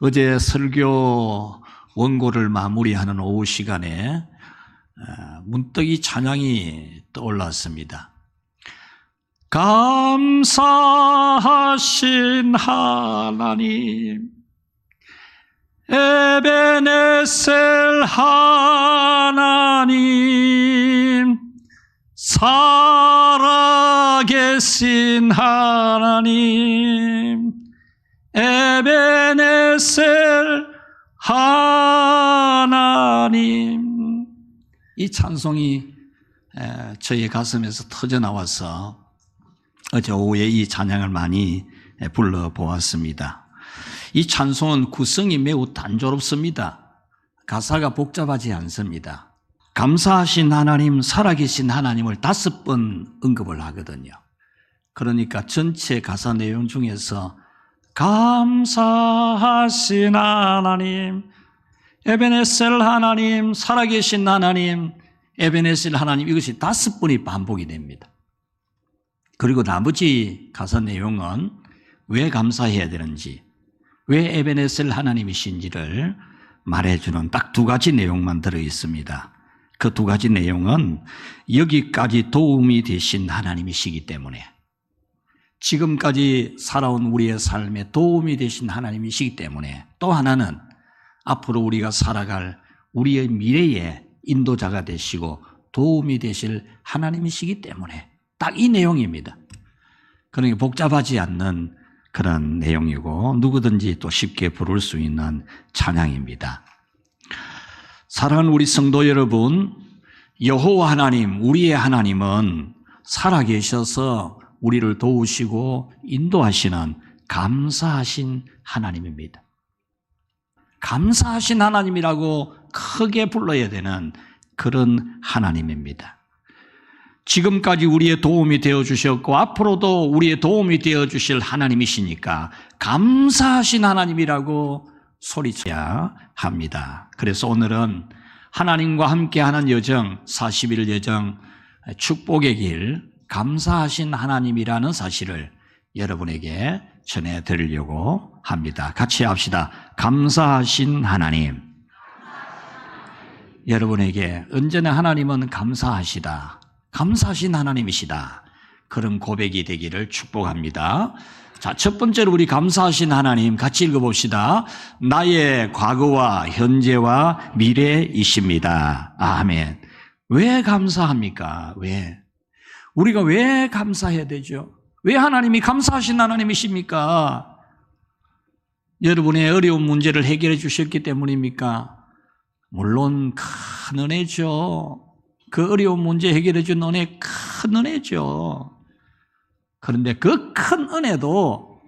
어제 설교 원고를 마무리하는 오후 시간에 문득 이 찬양이 떠올랐습니다. 감사하신 하나님, 에베네셀 하나님, 살아계신 하나님, 에베네셀 하나님. 이 찬송이 저의 가슴에서 터져나와서 어제 오후에 이 찬양을 많이 불러보았습니다. 이 찬송은 구성이 매우 단조롭습니다. 가사가 복잡하지 않습니다. 감사하신 하나님, 살아계신 하나님을 5번 언급을 하거든요. 그러니까 전체 가사 내용 중에서 감사하신 하나님, 에베네셀 하나님, 살아계신 하나님, 에베네셀 하나님, 이것이 5번이 반복이 됩니다. 그리고 나머지 가사 내용은 왜 감사해야 되는지, 왜 에베네셀 하나님이신지를 말해주는 딱 2가지 내용만 들어있습니다. 그 2가지 내용은 여기까지 도움이 되신 하나님이시기 때문에, 지금까지 살아온 우리의 삶에 도움이 되신 하나님이시기 때문에, 또 하나는 앞으로 우리가 살아갈 우리의 미래의 인도자가 되시고 도움이 되실 하나님이시기 때문에, 딱 이 내용입니다. 그러니까 복잡하지 않는 그런 내용이고 누구든지 또 쉽게 부를 수 있는 찬양입니다. 사랑하는 우리 성도 여러분, 여호와 하나님, 우리의 하나님은 살아계셔서 우리를 도우시고 인도하시는 감사하신 하나님입니다. 감사하신 하나님이라고 크게 불러야 되는 그런 하나님입니다. 지금까지 우리의 도움이 되어주셨고 앞으로도 우리의 도움이 되어주실 하나님이시니까 감사하신 하나님이라고 소리쳐야 합니다. 그래서 오늘은 하나님과 함께하는 여정, 40일 여정, 축복의 길, 감사하신 하나님이라는 사실을 여러분에게 전해드리려고 합니다. 같이 합시다. 감사하신 하나님. 여러분에게 언제나 하나님은 감사하시다, 감사하신 하나님이시다, 그런 고백이 되기를 축복합니다. 자, 첫 번째로 우리 감사하신 하나님 같이 읽어봅시다. 나의 과거와 현재와 미래이십니다. 아멘. 왜 감사합니까? 왜? 우리가 왜 감사해야 되죠? 왜 하나님이 감사하신 하나님이십니까? 여러분의 어려운 문제를 해결해 주셨기 때문입니까? 물론 큰 은혜죠. 그 어려운 문제 해결해 준 은혜 큰 은혜죠. 그런데 그 큰 은혜도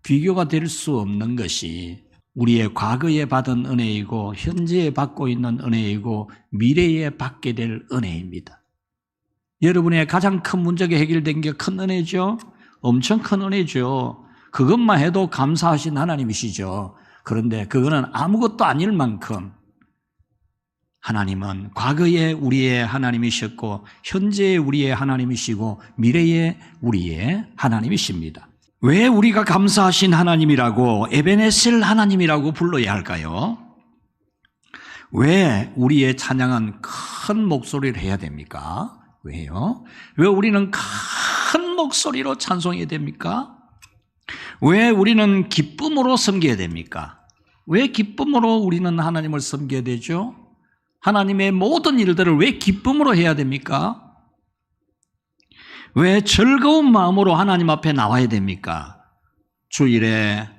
비교가 될 수 없는 것이 우리의 과거에 받은 은혜이고 현재에 받고 있는 은혜이고 미래에 받게 될 은혜입니다. 여러분의 가장 큰 문제가 해결된 게 큰 은혜죠. 엄청 큰 은혜죠. 그것만 해도 감사하신 하나님이시죠. 그런데 그거는 아무것도 아닐 만큼 하나님은 과거에 우리의 하나님이셨고 현재의 우리의 하나님이시고 미래의 우리의 하나님이십니다. 왜 우리가 감사하신 하나님이라고 에베네셀 하나님이라고 불러야 할까요? 왜 우리의 찬양은 큰 목소리를 해야 됩니까? 왜요? 왜 우리는 큰 목소리로 찬송해야 됩니까? 왜 우리는 기쁨으로 섬겨야 됩니까? 왜 기쁨으로 우리는 하나님을 섬겨야 되죠? 하나님의 모든 일들을 왜 기쁨으로 해야 됩니까? 왜 즐거운 마음으로 하나님 앞에 나와야 됩니까? 주일에,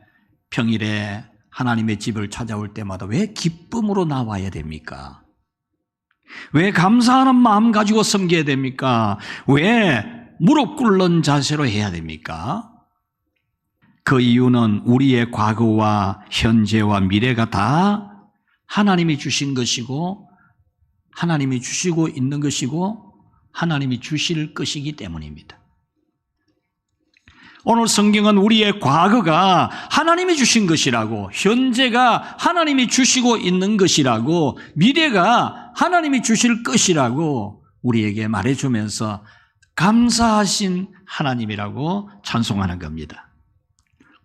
평일에 하나님의 집을 찾아올 때마다 왜 기쁨으로 나와야 됩니까? 왜 감사하는 마음 가지고 섬겨야 됩니까? 왜 무릎 꿇는 자세로 해야 됩니까? 그 이유는 우리의 과거와 현재와 미래가 다 하나님이 주신 것이고 하나님이 주시고 있는 것이고 하나님이 주실 것이기 때문입니다. 오늘 성경은 우리의 과거가 하나님이 주신 것이라고, 현재가 하나님이 주시고 있는 것이라고, 미래가 하나님이 주실 것이라고 우리에게 말해주면서 감사하신 하나님이라고 찬송하는 겁니다.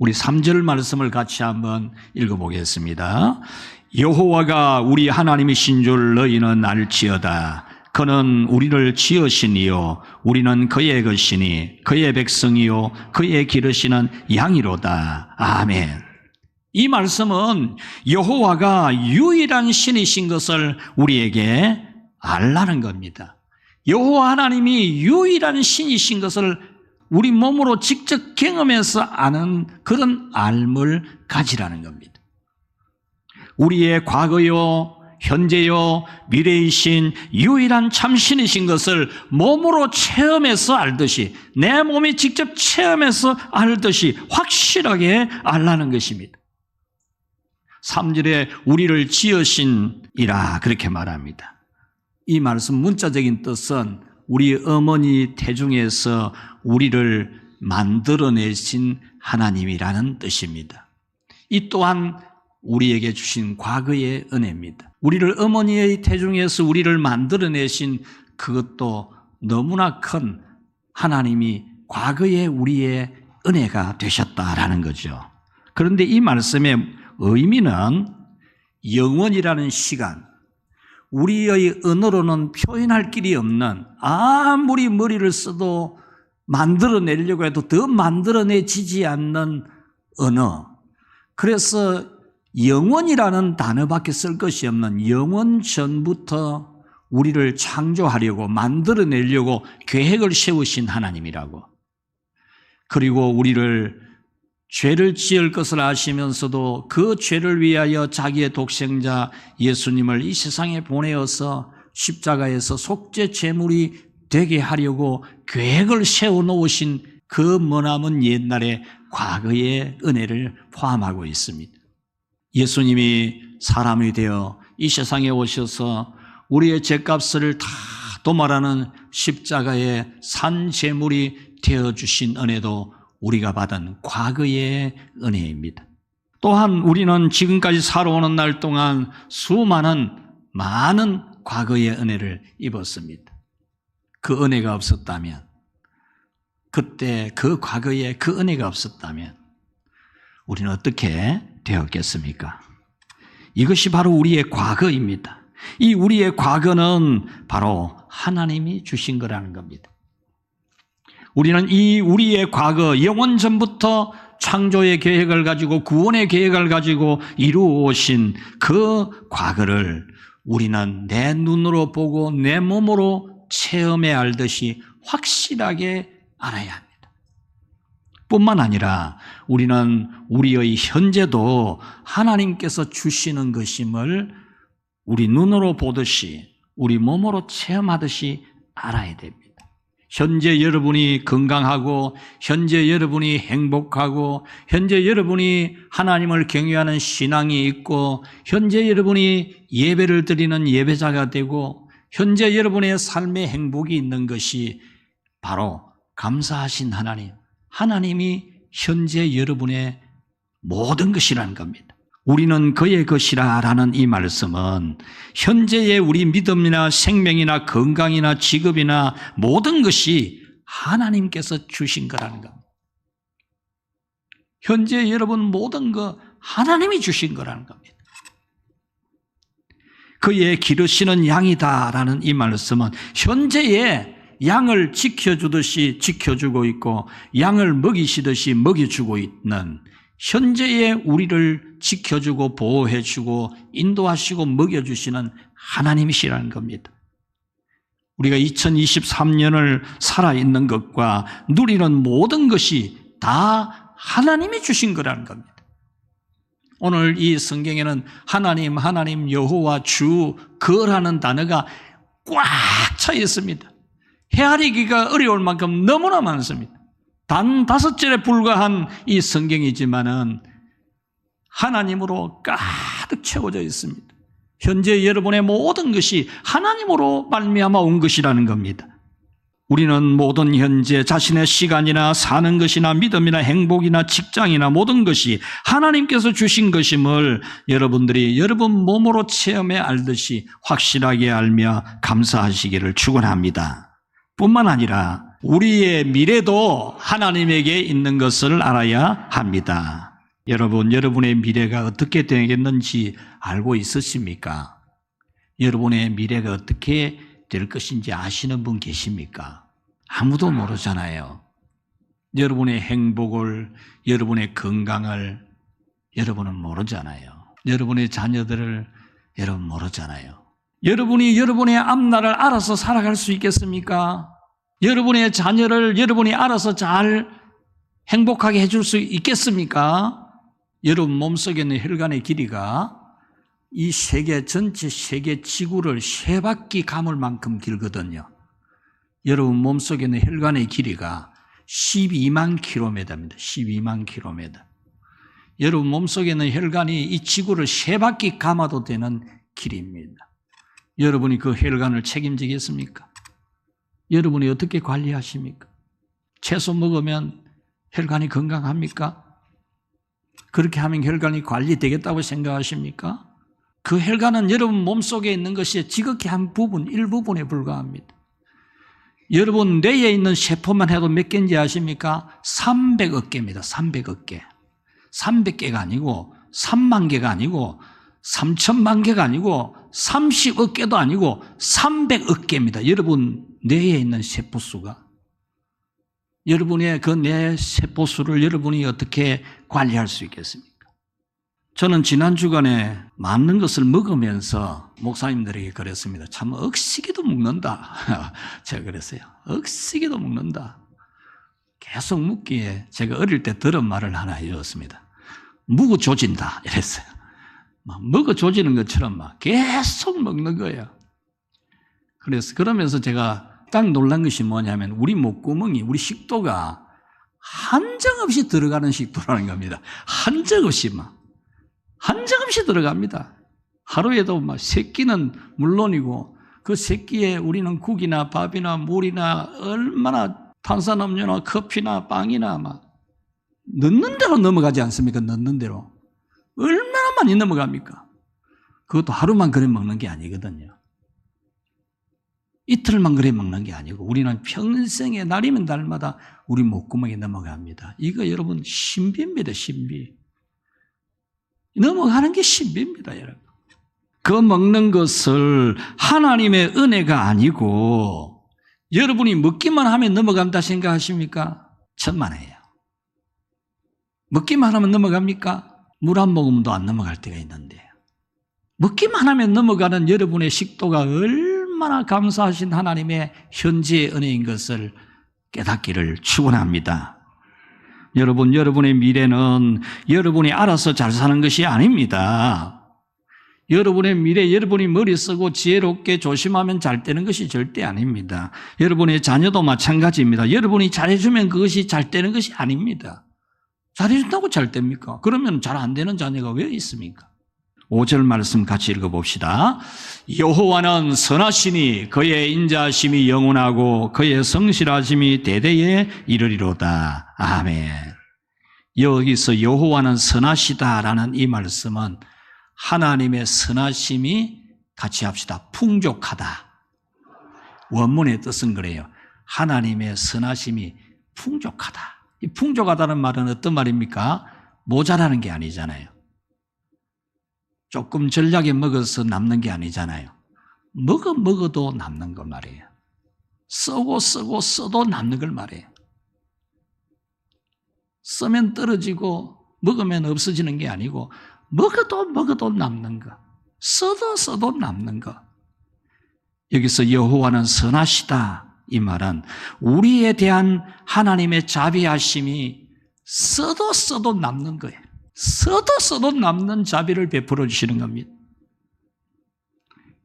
우리 3절 말씀을 같이 한번 읽어보겠습니다. 여호와가 우리 하나님이신 줄 너희는 알지어다. 그는 우리를 지으시니요 우리는 그의 것이니 그의 백성이요 그의 기르시는 양이로다. 아멘. 이 말씀은 여호와가 유일한 신이신 것을 우리에게 알라는 겁니다. 여호와 하나님이 유일한 신이신 것을 우리 몸으로 직접 경험해서 아는 그런 알을 가지라는 겁니다. 우리의 과거요, 현재요, 미래이신 유일한 참신이신 것을 몸으로 체험해서 알듯이, 내 몸이 직접 체험해서 알듯이 확실하게 알라는 것입니다. 3절에 우리를 지으신이라 그렇게 말합니다. 이 말씀 문자적인 뜻은 우리 어머니 태중에서 우리를 만들어내신 하나님이라는 뜻입니다. 이 또한 우리에게 주신 과거의 은혜입니다. 우리를 어머니의 태중에서 우리를 만들어내신 그것도 너무나 큰 하나님이 과거의 우리의 은혜가 되셨다라는 거죠. 그런데 이 말씀의 의미는 영원이라는 시간, 우리의 언어로는 표현할 길이 없는, 아무리 머리를 써도 만들어내려고 해도 더 만들어내지지 않는 언어. 그래서 영원이라는 단어밖에 쓸 것이 없는, 영원 전부터 우리를 창조하려고 만들어내려고 계획을 세우신 하나님이라고. 그리고 우리를 죄를 지을 것을 아시면서도 그 죄를 위하여 자기의 독생자 예수님을 이 세상에 보내어서 십자가에서 속죄 제물이 되게 하려고 계획을 세워놓으신 그 머나먼 옛날의 과거의 은혜를 포함하고 있습니다. 예수님이 사람이 되어 이 세상에 오셔서 우리의 죄값을 다 도말하는 십자가의 산 제물이 되어주신 은혜도 우리가 받은 과거의 은혜입니다. 또한 우리는 지금까지 살아오는 날 동안 많은 과거의 은혜를 입었습니다. 그 은혜가 없었다면, 그때 그 과거에 그 은혜가 없었다면 우리는 어떻게 되었겠습니까? 이것이 바로 우리의 과거입니다. 이 우리의 과거는 바로 하나님이 주신 거라는 겁니다. 우리는 이 우리의 과거, 영원 전부터 창조의 계획을 가지고 구원의 계획을 가지고 이루어오신 그 과거를 우리는 내 눈으로 보고 내 몸으로 체험해 알듯이 확실하게 알아야 합니다. 뿐만 아니라 우리는 우리의 현재도 하나님께서 주시는 것임을 우리 눈으로 보듯이 우리 몸으로 체험하듯이 알아야 됩니다. 현재 여러분이 건강하고 현재 여러분이 행복하고 현재 여러분이 하나님을 경외하는 신앙이 있고 현재 여러분이 예배를 드리는 예배자가 되고 현재 여러분의 삶의 행복이 있는 것이 바로 감사하신 하나님, 하나님이 현재 여러분의 모든 것이라는 겁니다. 우리는 그의 것이라 라는 이 말씀은 현재의 우리 믿음이나 생명이나 건강이나 직업이나 모든 것이 하나님께서 주신 거라는 겁니다. 현재 여러분 모든 거 하나님이 주신 거라는 겁니다. 그의 기르시는 양이다라는 이 말씀은 현재의 양을 지켜주듯이 지켜주고 있고 양을 먹이시듯이 먹여주고 있는 현재의 우리를 지켜주고 보호해주고 인도하시고 먹여주시는 하나님이시라는 겁니다. 우리가 2023년을 살아있는 것과 누리는 모든 것이 다 하나님이 주신 거라는 겁니다. 오늘 이 성경에는 하나님, 하나님, 여호와, 주, 그라는 단어가 꽉 차 있습니다. 헤아리기가 어려울 만큼 너무나 많습니다. 단 5절에 불과한 이 성경이지만은 하나님으로 가득 채워져 있습니다. 현재 여러분의 모든 것이 하나님으로 말미암아 온 것이라는 겁니다. 우리는 모든 현재 자신의 시간이나 사는 것이나 믿음이나 행복이나 직장이나 모든 것이 하나님께서 주신 것임을 여러분들이 여러분 몸으로 체험해 알듯이 확실하게 알며 감사하시기를 축원합니다. 뿐만 아니라 우리의 미래도 하나님에게 있는 것을 알아야 합니다. 여러분, 여러분의 미래가 어떻게 되겠는지 알고 있으십니까? 여러분의 미래가 어떻게 될 것인지 아시는 분 계십니까? 아무도 모르잖아요. 여러분의 행복을, 여러분의 건강을 여러분은 모르잖아요. 여러분의 자녀들을 여러분 모르잖아요. 여러분이 여러분의 앞날을 알아서 살아갈 수 있겠습니까? 여러분의 자녀를 여러분이 알아서 잘 행복하게 해줄 수 있겠습니까? 여러분 몸속에 있는 혈관의 길이가 이 세계 전체 세계 지구를 3바퀴 감을 만큼 길거든요. 여러분 몸속에 있는 혈관의 길이가 12만 킬로미터입니다. 12만 킬로미터. 여러분 몸속에 있는 혈관이 이 지구를 3바퀴 감아도 되는 길이입니다. 여러분이 그 혈관을 책임지겠습니까? 여러분이 어떻게 관리하십니까? 채소 먹으면 혈관이 건강합니까? 그렇게 하면 혈관이 관리되겠다고 생각하십니까? 그 혈관은 여러분 몸속에 있는 것이 지극히 한 부분, 일부분에 불과합니다. 여러분 뇌에 있는 세포만 해도 몇 개인지 아십니까? 300억 개입니다. 300억 개. 300개가 아니고 3만 개가 아니고 3천만 개가 아니고 30억 개도 아니고 300억 개입니다. 여러분 뇌에 있는 세포수가. 여러분의 그 뇌 세포수를 여러분이 어떻게 관리할 수 있겠습니까? 저는 지난 주간에 많은 것을 먹으면서 목사님들에게 그랬습니다. 참 억시기도 먹는다. 제가 그랬어요. 억시기도 먹는다. 계속 묻기에 제가 어릴 때 들은 말을 하나 해줬습니다. 묵어 조진다 이랬어요. 막 먹어 조지는 것처럼 막 계속 먹는 거예요. 그러면서 제가 딱 놀란 것이 뭐냐면 우리 목구멍이, 우리 식도가 한정없이 들어가는 식도라는 겁니다. 한정없이 들어갑니다. 하루에도 막 3끼는 물론이고 그 3끼에 우리는 국이나 밥이나 물이나 얼마나 탄산음료나 커피나 빵이나 막 넣는 대로 넘어가지 않습니까? 넣는 대로. 얼마나 많이 넘어갑니까? 그것도 하루만 그래 먹는 게 아니거든요. 이틀만 그래 먹는 게 아니고 우리는 평생에 날이면 날마다 우리 목구멍에 넘어갑니다. 이거 여러분 신비입니다. 신비. 넘어가는 게 신비입니다. 여러분. 그 먹는 것을 하나님의 은혜가 아니고 여러분이 먹기만 하면 넘어간다 생각하십니까? 천만에요. 먹기만 하면 넘어갑니까? 물 한 모금도 안 넘어갈 때가 있는데 먹기만 하면 넘어가는 여러분의 식도가 얼마나 감사하신 하나님의 현지의 은혜인 것을 깨닫기를 축원합니다. 여러분, 여러분의 미래는 여러분이 알아서 잘 사는 것이 아닙니다. 여러분의 미래, 여러분이 머리 쓰고 지혜롭게 조심하면 잘 되는 것이 절대 아닙니다. 여러분의 자녀도 마찬가지입니다. 여러분이 잘해주면 그것이 잘 되는 것이 아닙니다. 잘해준다고 잘 됩니까? 그러면 잘 안 되는 자녀가 왜 있습니까? 5절 말씀 같이 읽어봅시다. 여호와는 선하시니 그의 인자하심이 영원하고 그의 성실하심이 대대에 이르리로다. 아멘. 여기서 여호와는 선하시다라는 이 말씀은 하나님의 선하심이 같이 합시다. 풍족하다. 원문의 뜻은 그래요. 하나님의 선하심이 풍족하다. 이 풍족하다는 말은 어떤 말입니까? 모자라는 게 아니잖아요. 조금 전략에 먹어서 남는 게 아니잖아요. 먹어도 남는 거 말이에요. 쓰고 써도 남는 걸 말이에요. 쓰면 떨어지고 먹으면 없어지는 게 아니고 먹어도 남는 거. 써도 남는 거. 여기서 여호와는 선하시다. 이 말은 우리에 대한 하나님의 자비하심이 써도 남는 거예요. 써도 남는 자비를 베풀어 주시는 겁니다.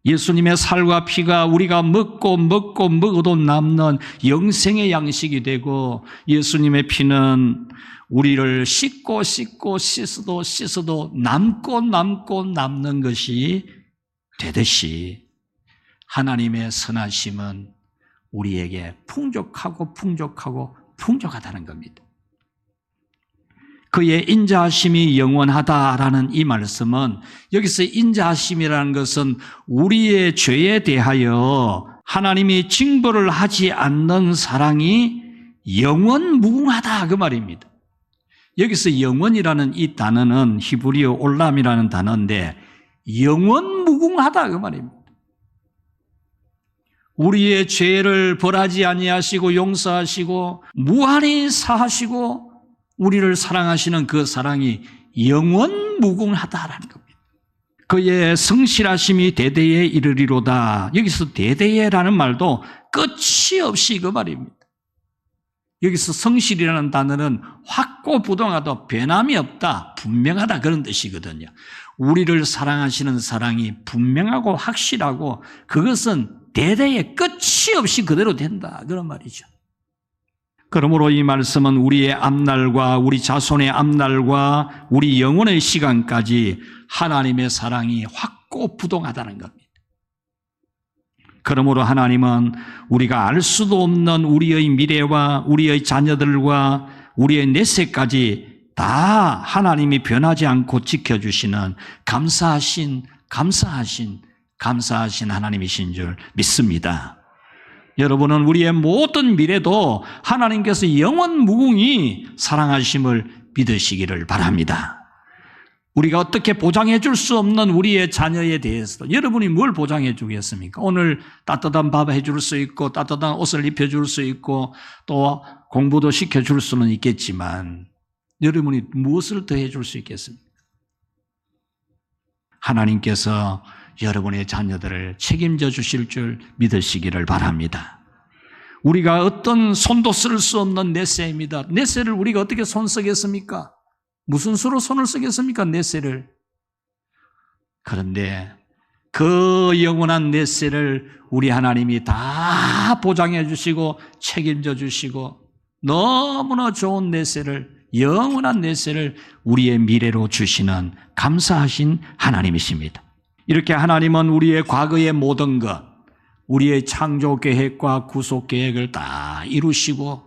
예수님의 살과 피가 우리가 먹어도 남는 영생의 양식이 되고 예수님의 피는 우리를 씻고 씻어도 남고 남는 것이 되듯이 하나님의 선하심은 우리에게 풍족하다는 겁니다. 그의 인자하심이 영원하다라는 이 말씀은 여기서 인자하심이라는 것은 우리의 죄에 대하여 하나님이 징벌을 하지 않는 사랑이 영원 무궁하다 그 말입니다. 여기서 영원이라는 이 단어는 히브리어 올람이라는 단어인데 영원 무궁하다 그 말입니다. 우리의 죄를 벌하지 아니하시고 용서하시고 무한히 사하시고 우리를 사랑하시는 그 사랑이 영원 무궁하다라는 겁니다. 그의 성실하심이 대대에 이르리로다. 여기서 대대에라는 말도 끝이 없이 그 말입니다. 여기서 성실이라는 단어는 확고부동하다, 변함이 없다, 분명하다 그런 뜻이거든요. 우리를 사랑하시는 사랑이 분명하고 확실하고 그것은 대대에 끝이 없이 그대로 된다 그런 말이죠. 그러므로 이 말씀은 우리의 앞날과 우리 자손의 앞날과 우리 영혼의 시간까지 하나님의 사랑이 확고부동하다는 겁니다. 그러므로 하나님은 우리가 알 수도 없는 우리의 미래와 우리의 자녀들과 우리의 내세까지 다 하나님이 변하지 않고 지켜주시는 감사하신 하나님이신 줄 믿습니다. 여러분은 우리의 모든 미래도 하나님께서 영원 무궁히 사랑하심을 믿으시기를 바랍니다. 우리가 어떻게 보장해 줄 수 없는 우리의 자녀에 대해서도 여러분이 뭘 보장해 주겠습니까? 오늘 따뜻한 밥 해줄 수 있고 따뜻한 옷을 입혀줄 수 있고 또 공부도 시켜줄 수는 있겠지만 여러분이 무엇을 더 해줄 수 있겠습니까? 하나님께서 여러분의 자녀들을 책임져 주실 줄 믿으시기를 바랍니다. 우리가 어떤 손도 쓸 수 없는 넷세입니다. 넷세를 우리가 어떻게 손 쓰겠습니까? 무슨 수로 손을 쓰겠습니까? 넷세를. 그런데 그 영원한 넷세를 우리 하나님이 다 보장해 주시고 책임져 주시고 너무나 좋은 넷세를, 영원한 넷세를 우리의 미래로 주시는 감사하신 하나님이십니다. 이렇게 하나님은 우리의 과거의 모든 것, 우리의 창조 계획과 구속 계획을 다 이루시고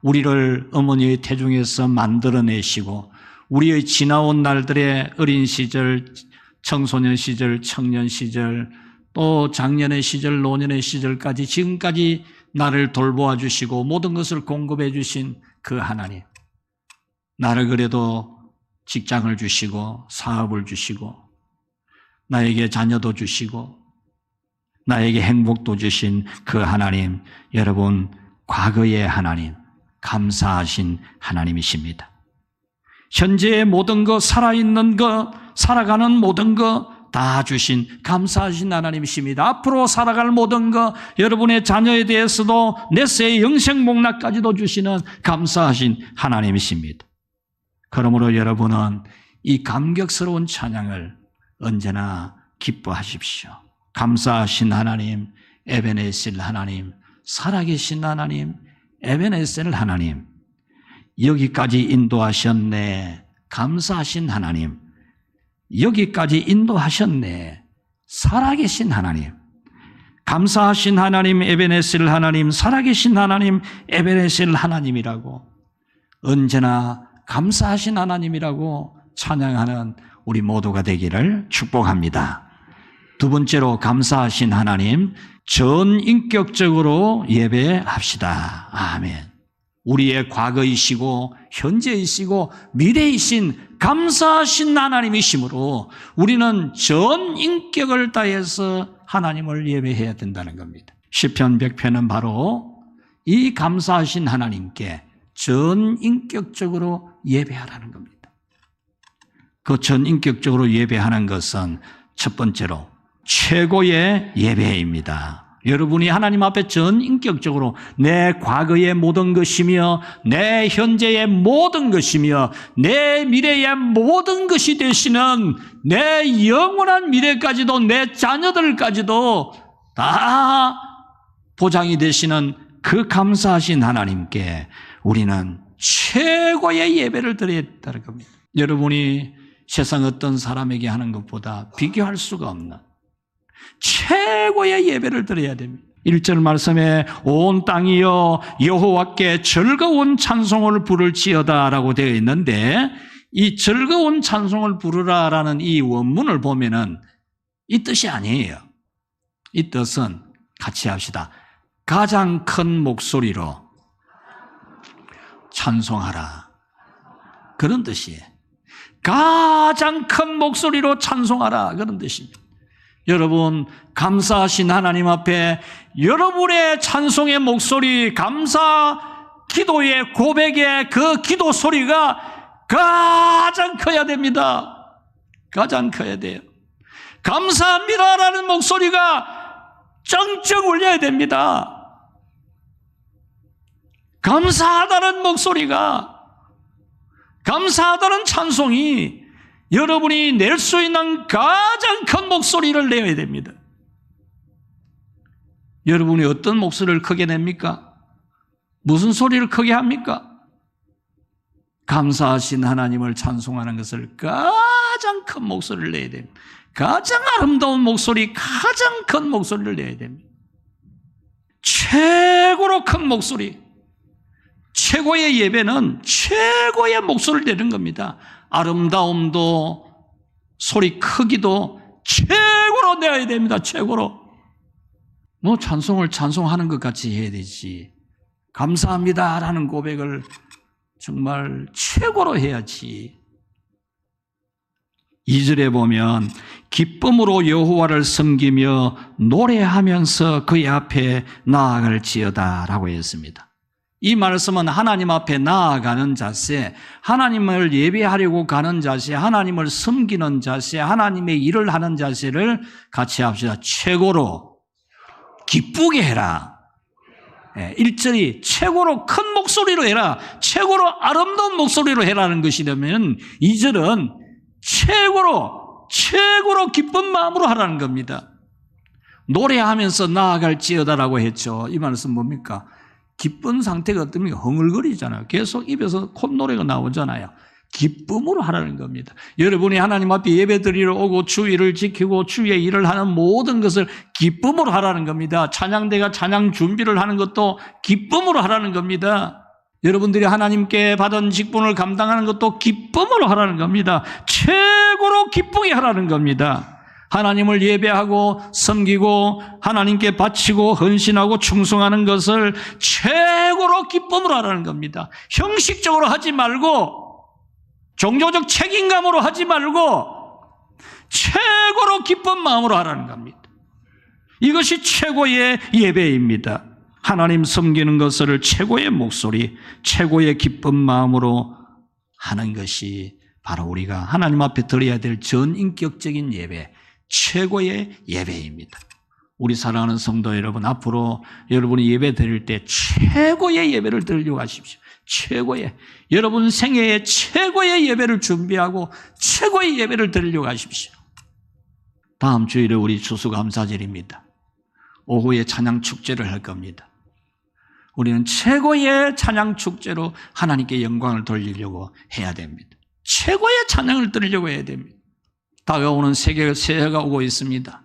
우리를 어머니의 태중에서 만들어내시고 우리의 지나온 날들의 어린 시절, 청소년 시절, 청년 시절, 또 장년의 시절, 노년의 시절까지 지금까지 나를 돌보아 주시고 모든 것을 공급해 주신 그 하나님. 나를 그래도 직장을 주시고 사업을 주시고 나에게 자녀도 주시고 나에게 행복도 주신 그 하나님, 여러분 과거의 하나님, 감사하신 하나님이십니다. 현재의 모든 것, 살아있는 것, 살아가는 모든 것 다 주신 감사하신 하나님이십니다. 앞으로 살아갈 모든 것, 여러분의 자녀에 대해서도 넷세의 영생복락까지도 주시는 감사하신 하나님이십니다. 그러므로 여러분은 이 감격스러운 찬양을 언제나 기뻐하십시오. 감사하신 하나님, 에베네셀 하나님, 살아계신 하나님, 에베네셀 하나님, 여기까지 인도하셨네. 감사하신 하나님, 여기까지 인도하셨네. 살아계신 하나님, 감사하신 하나님, 에베네셀 하나님, 살아계신 하나님, 에베네셀 하나님이라고 언제나 감사하신 하나님이라고 찬양하는 우리 모두가 되기를 축복합니다. 두 번째로 감사하신 하나님, 전인격적으로 예배합시다. 아멘. 우리의 과거이시고 현재이시고 미래이신 감사하신 하나님이시므로 우리는 전인격을 다해서 하나님을 예배해야 된다는 겁니다. 시편 100편은 바로 이 감사하신 하나님께 전인격적으로 예배하라는 겁니다. 그 전인격적으로 예배하는 것은 첫 번째로 최고의 예배입니다. 여러분이 하나님 앞에 전인격적으로 내 과거의 모든 것이며 내 현재의 모든 것이며 내 미래의 모든 것이 되시는 내 영원한 미래까지도 내 자녀들까지도 다 보장이 되시는 그 감사하신 하나님께 우리는 최고의 예배를 드려야 한다는 겁니다. 여러분이 세상 어떤 사람에게 하는 것보다 비교할 수가 없는 최고의 예배를 드려야 됩니다. 1절 말씀에 온 땅이여 여호와께 즐거운 찬송을 부를지어다 라고 되어 있는데 이 즐거운 찬송을 부르라라는 이 원문을 보면은 이 뜻이 아니에요. 이 뜻은 같이 합시다. 가장 큰 목소리로 찬송하라. 그런 뜻이에요. 가장 큰 목소리로 찬송하라. 그런 뜻입니다. 여러분, 감사하신 하나님 앞에 여러분의 찬송의 목소리, 감사 기도의 고백의 그 기도 소리가 가장 커야 됩니다. 가장 커야 돼요. 감사합니다라는 목소리가 쩡쩡 울려야 됩니다. 감사하다는 목소리가, 감사하다는 찬송이 여러분이 낼 수 있는 가장 큰 목소리를 내야 됩니다. 여러분이 어떤 목소리를 크게 냅니까? 무슨 소리를 크게 합니까? 감사하신 하나님을 찬송하는 것을 가장 큰 목소리를 내야 됩니다. 가장 아름다운 목소리, 가장 큰 목소리를 내야 됩니다. 최고로 큰 목소리, 최고의 예배는 최고의 목소리를 내는 겁니다. 아름다움도 소리 크기도 최고로 내야 됩니다. 최고로. 뭐 찬송을 찬송하는 것 같이 해야 되지. 감사합니다라는 고백을 정말 최고로 해야지. 2절에 보면 기쁨으로 여호와를 섬기며 노래하면서 그의 앞에 나아갈지어다 라고 했습니다. 이 말씀은 하나님 앞에 나아가는 자세, 하나님을 예배하려고 가는 자세, 하나님을 섬기는 자세, 하나님의 일을 하는 자세를 같이 합시다. 최고로 기쁘게 해라. 1절이 최고로 큰 목소리로 해라, 최고로 아름다운 목소리로 해라는 것이라면 2절은 최고로 기쁜 마음으로 하라는 겁니다. 노래하면서 나아갈지어다라고 했죠. 이 말씀 뭡니까? 기쁜 상태가 어떻습니까? 흥얼거리잖아요. 계속 입에서 콧노래가 나오잖아요. 기쁨으로 하라는 겁니다. 여러분이 하나님 앞에 예배 드리러 오고 주일을 지키고 주의 일을 하는 모든 것을 기쁨으로 하라는 겁니다. 찬양대가 찬양 준비를 하는 것도 기쁨으로 하라는 겁니다. 여러분들이 하나님께 받은 직분을 감당하는 것도 기쁨으로 하라는 겁니다. 최고로 기쁘게 하라는 겁니다. 하나님을 예배하고 섬기고 하나님께 바치고 헌신하고 충성하는 것을 최고로 기쁨으로 하라는 겁니다. 형식적으로 하지 말고 종교적 책임감으로 하지 말고 최고로 기쁜 마음으로 하라는 겁니다. 이것이 최고의 예배입니다. 하나님 섬기는 것을 최고의 목소리, 최고의 기쁜 마음으로 하는 것이 바로 우리가 하나님 앞에 드려야 될 전인격적인 예배, 최고의 예배입니다. 우리 사랑하는 성도 여러분, 앞으로 여러분이 예배 드릴 때 최고의 예배를 드리려고 하십시오. 최고의, 여러분 생애의 최고의 예배를 준비하고 최고의 예배를 드리려고 하십시오. 다음 주일에 우리 추수감사절입니다. 오후에 찬양 축제를 할 겁니다. 우리는 최고의 찬양 축제로 하나님께 영광을 돌리려고 해야 됩니다. 최고의 찬양을 드리려고 해야 됩니다. 다가오는 새해가 오고 있습니다.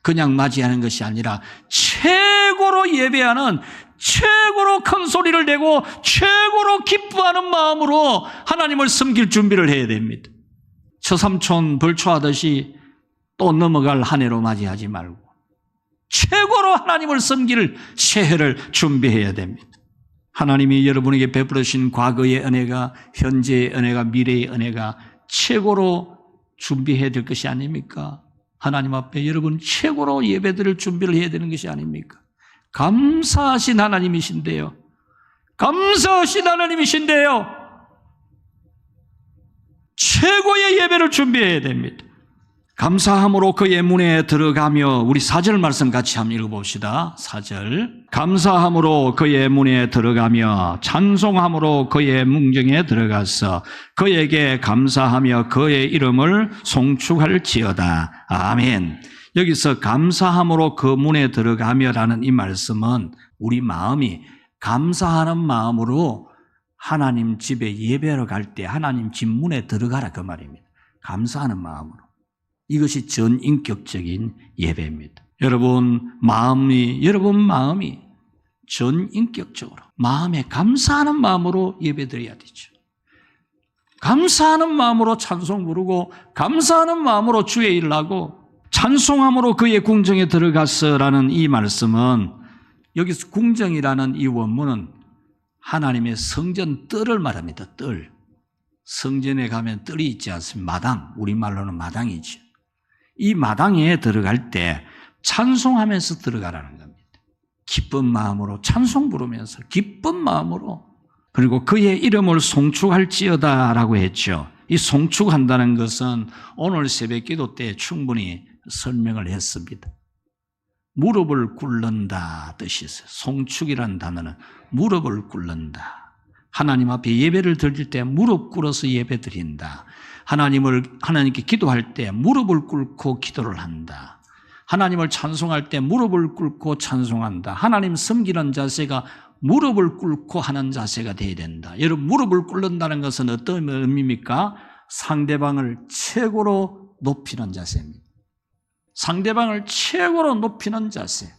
그냥 맞이하는 것이 아니라 최고로 예배하는, 최고로 큰 소리를 내고 최고로 기뻐하는 마음으로 하나님을 섬길 준비를 해야 됩니다. 처삼촌 벌초하듯이 또 넘어갈 한 해로 맞이하지 말고 최고로 하나님을 섬길 새해를 준비해야 됩니다. 하나님이 여러분에게 베풀으신 과거의 은혜가, 현재의 은혜가, 미래의 은혜가 최고로 준비해야 될 것이 아닙니까? 하나님 앞에 여러분 최고로 예배드릴 준비를 해야 되는 것이 아닙니까? 감사하신 하나님이신데요. 감사하신 하나님이신데요. 최고의 예배를 준비해야 됩니다. 감사함으로 그의 문에 들어가며, 우리 4절 말씀 같이 한번 읽어봅시다. 4절. 감사함으로 그의 문에 들어가며 찬송함으로 그의 문정에 들어가서 그에게 감사하며 그의 이름을 송축할지어다. 아멘. 여기서 감사함으로 그 문에 들어가며라는 이 말씀은 우리 마음이 감사하는 마음으로 하나님 집에 예배하러 갈 때 하나님 집 문에 들어가라 그 말입니다. 감사하는 마음으로. 이것이 전인격적인 예배입니다. 여러분 마음이 전인격적으로 마음에 감사하는 마음으로 예배드려야 되죠. 감사하는 마음으로 찬송 부르고 감사하는 마음으로 주의 일을 하고 찬송함으로 그의 궁정에 들어갔어라는 이 말씀은 여기서 궁정이라는 이 원문은 하나님의 성전 뜰을 말합니다. 뜰. 성전에 가면 뜰이 있지 않습니까? 마당. 우리말로는 마당이죠. 이 마당에 들어갈 때 찬송하면서 들어가라는 겁니다. 기쁜 마음으로 찬송 부르면서 기쁜 마음으로, 그리고 그의 이름을 송축할지어다 라고 했죠. 이 송축한다는 것은 오늘 새벽 기도 때 충분히 설명을 했습니다. 무릎을 꿇는다 뜻이 있어요. 송축이라는 단어는 무릎을 꿇는다. 하나님 앞에 예배를 드릴 때 무릎 꿇어서 예배 드린다. 하나님께 기도할 때 무릎을 꿇고 기도를 한다. 하나님을 찬송할 때 무릎을 꿇고 찬송한다. 하나님 섬기는 자세가 무릎을 꿇고 하는 자세가 되어야 된다. 여러분, 무릎을 꿇는다는 것은 어떤 의미입니까? 상대방을 최고로 높이는 자세입니다. 상대방을 최고로 높이는 자세.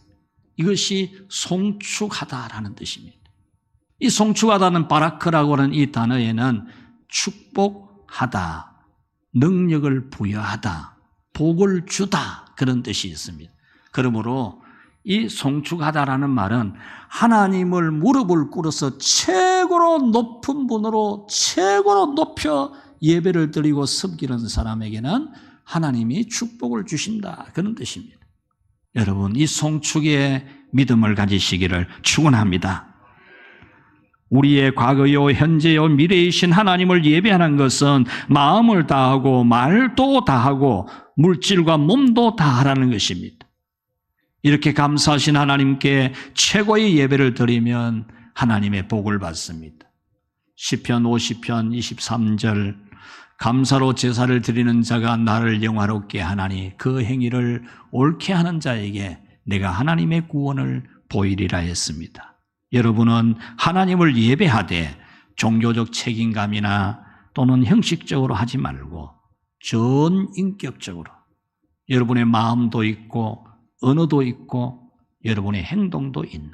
이것이 송축하다라는 뜻입니다. 이 송축하다는 바라크라고 하는 이 단어에는 축복하다, 능력을 부여하다, 복을 주다, 그런 뜻이 있습니다. 그러므로 이 송축하다라는 말은 하나님을 무릎을 꿇어서 최고로 높은 분으로 최고로 높여 예배를 드리고 섬기는 사람에게는 하나님이 축복을 주신다, 그런 뜻입니다. 여러분, 이 송축의 믿음을 가지시기를 축원합니다. 우리의 과거요 현재요 미래이신 하나님을 예배하는 것은 마음을 다하고 말도 다하고 물질과 몸도 다하라는 것입니다. 이렇게 감사하신 하나님께 최고의 예배를 드리면 하나님의 복을 받습니다. 시편 50편 23절, 감사로 제사를 드리는 자가 나를 영화롭게 하나니 그 행위를 옳게 하는 자에게 내가 하나님의 구원을 보이리라 했습니다. 여러분은 하나님을 예배하되 종교적 책임감이나 또는 형식적으로 하지 말고 전인격적으로 여러분의 마음도 있고 언어도 있고 여러분의 행동도 있는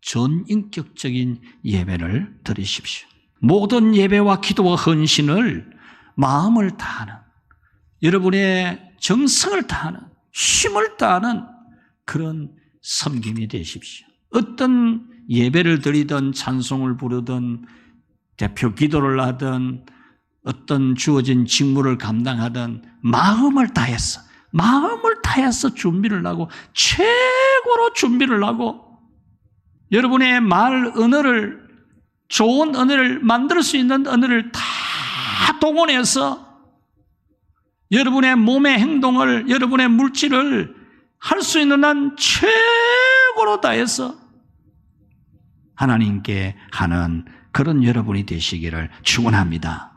전인격적인 예배를 드리십시오. 모든 예배와 기도와 헌신을 마음을 다하는, 여러분의 정성을 다하는, 힘을 다하는 그런 섬김이 되십시오. 어떤 예배를 드리든 찬송을 부르든 대표 기도를 하든 어떤 주어진 직무를 감당하든 마음을 다해서 준비를 하고 최고로 준비를 하고 여러분의 말 언어를, 좋은 언어를 만들 수 있는 언어를 다 동원해서 여러분의 몸의 행동을, 여러분의 물질을 할 수 있는 한 최고로 다해서 하나님께 하는 그런 여러분이 되시기를 축원합니다.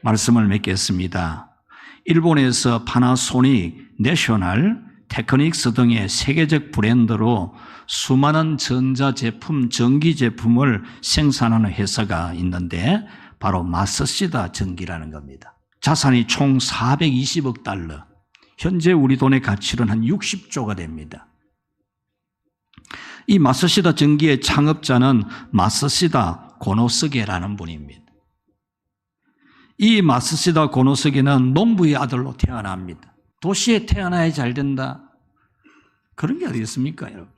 말씀을 맺겠습니다. 일본에서 파나소닉, 내셔널, 테크닉스 등의 세계적 브랜드로 수많은 전자제품, 전기제품을 생산하는 회사가 있는데 바로 마쓰시다 전기라는 겁니다. 자산이 총 420억 달러, 현재 우리 돈의 가치로는 한 60조가 됩니다. 이 마쓰시다 전기의 창업자는 마쓰시다 고노스게라는 분입니다. 이 마쓰시다 고노스게는 농부의 아들로 태어납니다. 도시에 태어나야 잘 된다, 그런 게 어디 있습니까, 여러분?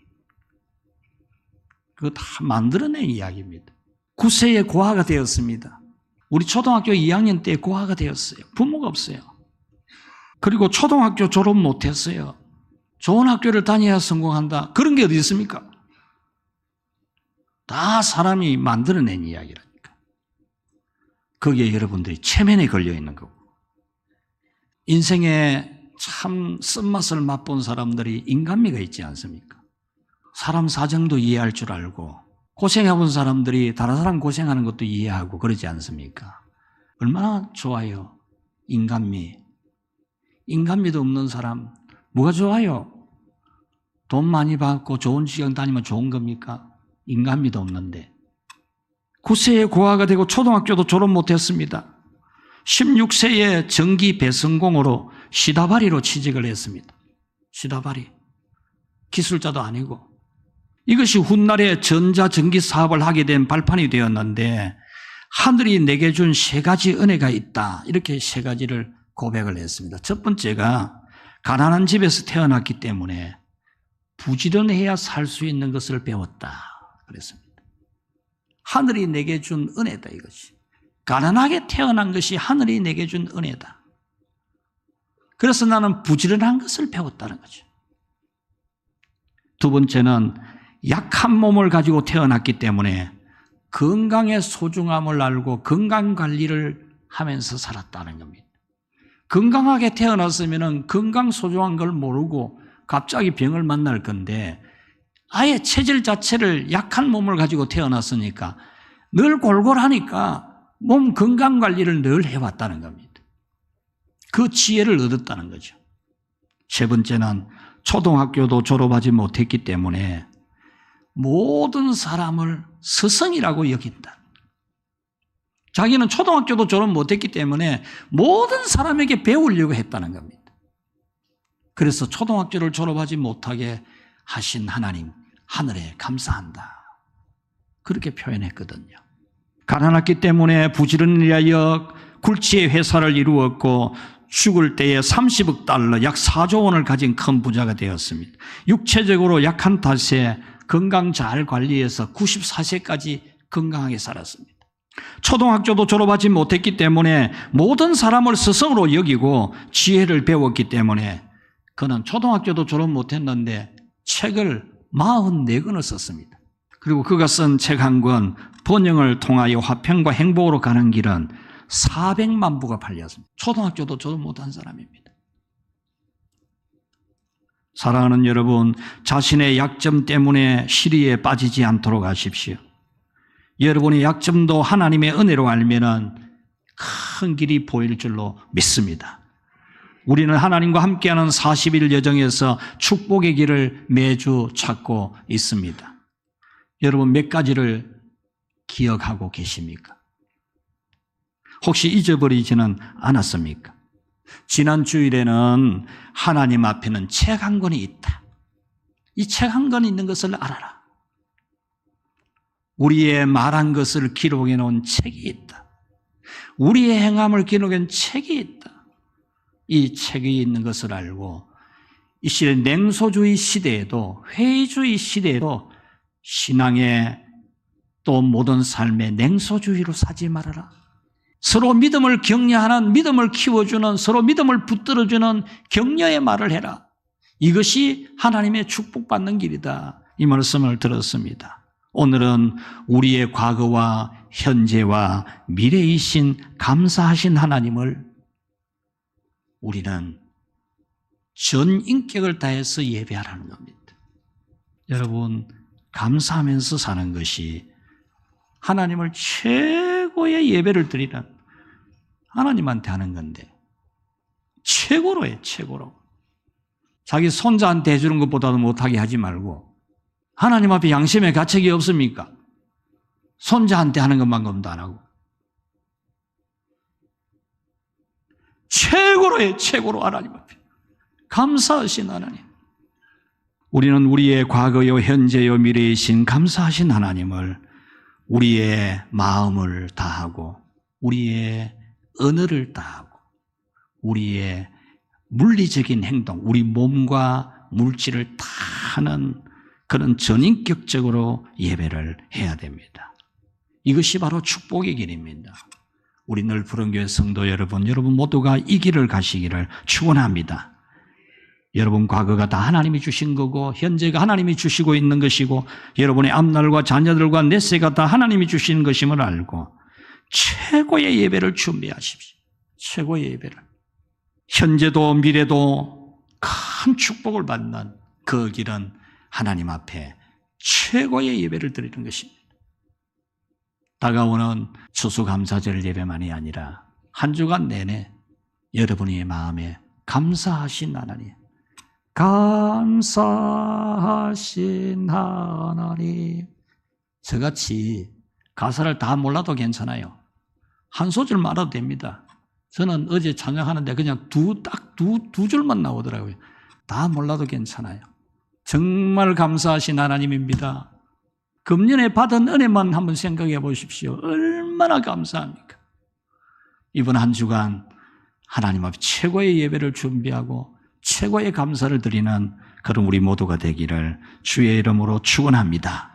그거 다 만들어낸 이야기입니다. 9세에 고아가 되었습니다. 우리 초등학교 2학년 때 고아가 되었어요. 부모가 없어요. 그리고 초등학교 졸업 못했어요. 좋은 학교를 다녀야 성공한다, 그런 게 어디 있습니까? 다 사람이 만들어낸 이야기라니까. 거기에 여러분들이 체면에 걸려 있는 거고, 인생에 참 쓴맛을 맛본 사람들이 인간미가 있지 않습니까? 사람 사정도 이해할 줄 알고, 고생해본 사람들이 다른 사람 고생하는 것도 이해하고 그러지 않습니까? 얼마나 좋아요, 인간미. 인간미도 없는 사람 뭐가 좋아요? 돈 많이 받고 좋은 직장 다니면 좋은 겁니까? 인간미도 없는데. 9세에 고아가 되고 초등학교도 졸업 못했습니다. 16세에 전기 배선공으로 시다바리로 취직을 했습니다. 시다바리. 기술자도 아니고. 이것이 훗날에 전자전기 사업을 하게 된 발판이 되었는데 하늘이 내게 준 3가지 은혜가 있다, 이렇게 3가지를 고백을 했습니다. 첫 번째가 가난한 집에서 태어났기 때문에 부지런해야 살 수 있는 것을 배웠다 그랬습니다. 하늘이 내게 준 은혜다 이것이. 가난하게 태어난 것이 하늘이 내게 준 은혜다. 그래서 나는 부지런한 것을 배웠다는 거죠. 두 번째는 약한 몸을 가지고 태어났기 때문에 건강의 소중함을 알고 건강관리를 하면서 살았다는 겁니다. 건강하게 태어났으면 건강 소중한 걸 모르고 갑자기 병을 만날 건데 아예 체질 자체를 약한 몸을 가지고 태어났으니까 늘 골골하니까 몸 건강관리를 늘 해왔다는 겁니다. 그 지혜를 얻었다는 거죠. 세 번째는 초등학교도 졸업하지 못했기 때문에 모든 사람을 스승이라고 여긴다. 자기는 초등학교도 졸업 못했기 때문에 모든 사람에게 배우려고 했다는 겁니다. 그래서 초등학교를 졸업하지 못하게 하신 하나님, 하늘에 감사한다. 그렇게 표현했거든요. 가난했기 때문에 부지런히하여 굴치의 회사를 이루었고 죽을 때에 30억 달러, 약 4조 원을 가진 큰 부자가 되었습니다. 육체적으로 약한 탓에 건강 잘 관리해서 94세까지 건강하게 살았습니다. 초등학교도 졸업하지 못했기 때문에 모든 사람을 스승으로 여기고 지혜를 배웠기 때문에 그는 초등학교도 졸업 못했는데 책을 44권을 썼습니다. 그리고 그가 쓴 책 한 권 번영을 통하여 화평과 행복으로 가는 길은 400만 부가 팔렸습니다. 초등학교도 졸업 못한 사람입니다. 사랑하는 여러분, 자신의 약점 때문에 시리에 빠지지 않도록 하십시오. 여러분의 약점도 하나님의 은혜로 알면은 큰 길이 보일 줄로 믿습니다. 우리는 하나님과 함께하는 40일 여정에서 축복의 길을 매주 찾고 있습니다. 여러분 몇 가지를 기억하고 계십니까? 혹시 잊어버리지는 않았습니까? 지난 주일에는 하나님 앞에는 책 한 권이 있다. 이 책 한 권 있는 것을 알아라. 우리의 말한 것을 기록해 놓은 책이 있다. 우리의 행함을 기록해 놓은 책이 있다. 이 책이 있는 것을 알고 이 시대 냉소주의 시대에도 회의주의 시대에도 신앙의 또 모든 삶의 냉소주의로 사지 말아라. 서로 믿음을 격려하는, 믿음을 키워주는, 서로 믿음을 붙들어주는 격려의 말을 해라. 이것이 하나님의 축복받는 길이다. 이 말씀을 들었습니다. 오늘은 우리의 과거와 현재와 미래이신 감사하신 하나님을 우리는 전 인격을 다해서 예배하라는 겁니다. 여러분, 감사하면서 사는 것이 하나님을 최고의 예배를 드리는 하나님한테 하는 건데 최고로 해, 최고로. 자기 손자한테 해주는 것보다도 못하게 하지 말고 하나님 앞에 양심의 가책이 없습니까? 손자한테 하는 것만큼도 안 하고 최고로 해, 최고로 하나님 앞에. 감사하신 하나님. 우리는 우리의 과거요, 현재요, 미래이신 감사하신 하나님을 우리의 마음을 다하고 우리의 언어를 다하고 우리의 물리적인 행동, 우리 몸과 물질을 다 하는 그런 전인격적으로 예배를 해야 됩니다. 이것이 바로 축복의 길입니다. 우리 늘 푸른교회 성도 여러분 모두가 이 길을 가시기를 축원합니다. 여러분 과거가 다 하나님이 주신 거고 현재가 하나님이 주시고 있는 것이고 여러분의 앞날과 자녀들과 내세가 다 하나님이 주시는 것임을 알고 최고의 예배를 준비하십시오. 최고의 예배를. 현재도 미래도 큰 축복을 받는 그 길은 하나님 앞에 최고의 예배를 드리는 것입니다. 다가오는 추수감사절 예배만이 아니라 한 주간 내내 여러분의 마음에 감사하신 하나님, 감사하신 하나님. 저같이 가사를 다 몰라도 괜찮아요. 한 소절만 알아도 됩니다. 저는 어제 찬양하는데 그냥 두 줄만 나오더라고요. 다 몰라도 괜찮아요. 정말 감사하신 하나님입니다. 금년에 받은 은혜만 한번 생각해 보십시오. 얼마나 감사합니까? 이번 한 주간 하나님 앞에 최고의 예배를 준비하고 최고의 감사를 드리는 그런 우리 모두가 되기를 주의 이름으로 축원합니다.